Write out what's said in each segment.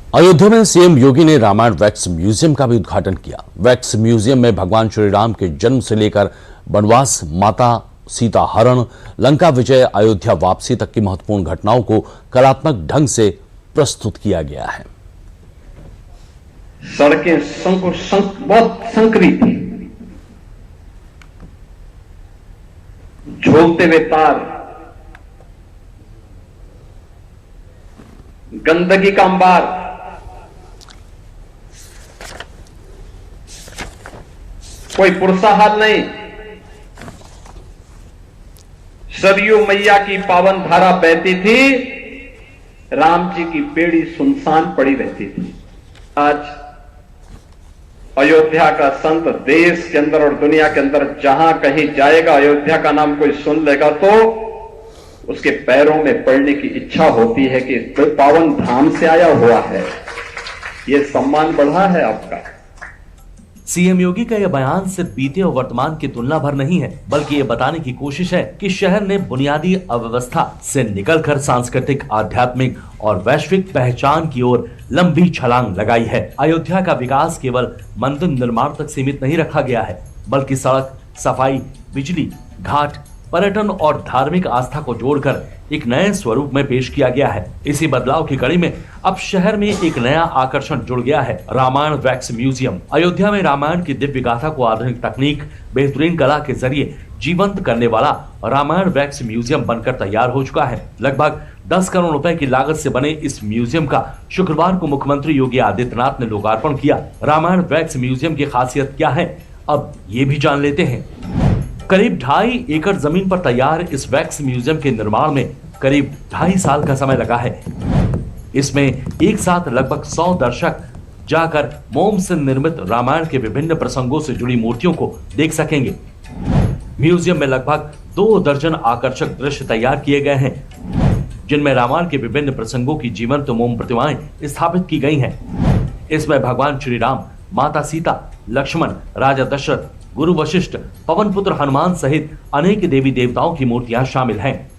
अयोध्या में सीएम योगी ने Ramayan wax museum का भी उद्घाटन किया। वैक्स म्यूजियम में भगवान श्री राम के जन्म से लेकर वनवास, माता सीता हरण, लंका विजय, अयोध्या वापसी तक की महत्वपूर्ण घटनाओं को कलात्मक ढंग से प्रस्तुत किया गया है। सड़कें बहुत संकरी थी, झूलते हुए तार, गंदगी का अंबार, कोई पुरसा हाल नहीं। सरयू मैया की पावन धारा बहती थी, राम जी की बेड़ी सुनसान पड़ी रहती थी। आज अयोध्या का संत देश के अंदर और दुनिया के अंदर जहां कहीं जाएगा, अयोध्या का नाम कोई सुन लेगा तो उसके पैरों में पड़ने की इच्छा होती है कि पावन धाम से आया हुआ है। यह सम्मान बढ़ा है आपका। सीएम योगी का यह बयान सिर्फ बीते और वर्तमान की तुलना भर नहीं है, बल्कि ये बताने की कोशिश है कि शहर ने बुनियादी अव्यवस्था से निकलकर सांस्कृतिक, आध्यात्मिक और वैश्विक पहचान की ओर लंबी छलांग लगाई है। अयोध्या का विकास केवल मंदिर निर्माण तक सीमित नहीं रखा गया है, बल्कि सड़क, सफाई, बिजली, घाट, पर्यटन और धार्मिक आस्था को जोड़कर एक नए स्वरूप में पेश किया गया है। इसी बदलाव की कड़ी में अब शहर में एक नया आकर्षण जुड़ गया है, रामायण वैक्स म्यूजियम। अयोध्या में रामायण की दिव्य गाथा को आधुनिक तकनीक, बेहतरीन कला के जरिए जीवंत करने वाला रामायण वैक्स म्यूजियम बनकर तैयार हो चुका है। लगभग 10 करोड़ रुपए की लागत से बने इस म्यूजियम का शुक्रवार को मुख्यमंत्री योगी आदित्यनाथ ने लोकार्पण किया। रामायण वैक्स म्यूजियम की खासियत क्या है, अब ये भी जान लेते हैं। करीब 2.5 एकड़ जमीन पर तैयार इस वैक्स म्यूजियम के निर्माण में करीब 2.5 साल का समय लगा है। इसमें एक साथ लगभग 100 दर्शक जाकर मोम से निर्मित रामायण के विभिन्न प्रसंगों से जुड़ी मूर्तियों को देख सकेंगे। म्यूजियम में लगभग 2 दर्जन आकर्षक दृश्य तैयार किए गए हैं, जिनमें रामायण के विभिन्न प्रसंगों की जीवंत मोम प्रतिमाएं स्थापित की गई हैं। इसमें भगवान श्री राम, माता सीता, लक्ष्मण, राजा दशरथ, गुरु वशिष्ठ, पवन पुत्र हनुमान सहित अनेक देवी देवताओं की मूर्तियां शामिल हैं।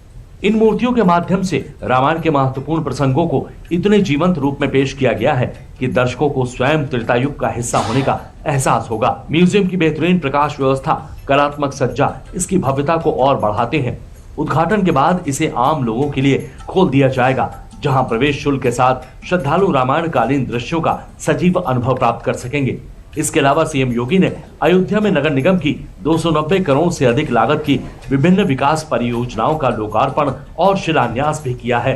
इन मूर्तियों के माध्यम से रामायण के महत्वपूर्ण प्रसंगों को इतने जीवंत रूप में पेश किया गया है कि दर्शकों को स्वयं त्रेतायुग का हिस्सा होने का एहसास होगा। म्यूजियम की बेहतरीन प्रकाश व्यवस्था, कलात्मक सज्जा इसकी भव्यता को और बढ़ाते हैं। उद्घाटन के बाद इसे आम लोगों के लिए खोल दिया जाएगा, जहां प्रवेश शुल्क के साथ श्रद्धालु रामायण कालीन दृश्यों का सजीव अनुभव प्राप्त कर सकेंगे। इसके अलावा सीएम योगी ने अयोध्या में नगर निगम की 290 करोड़ से अधिक लागत की विभिन्न विकास परियोजनाओं का लोकार्पण और शिलान्यास भी किया है।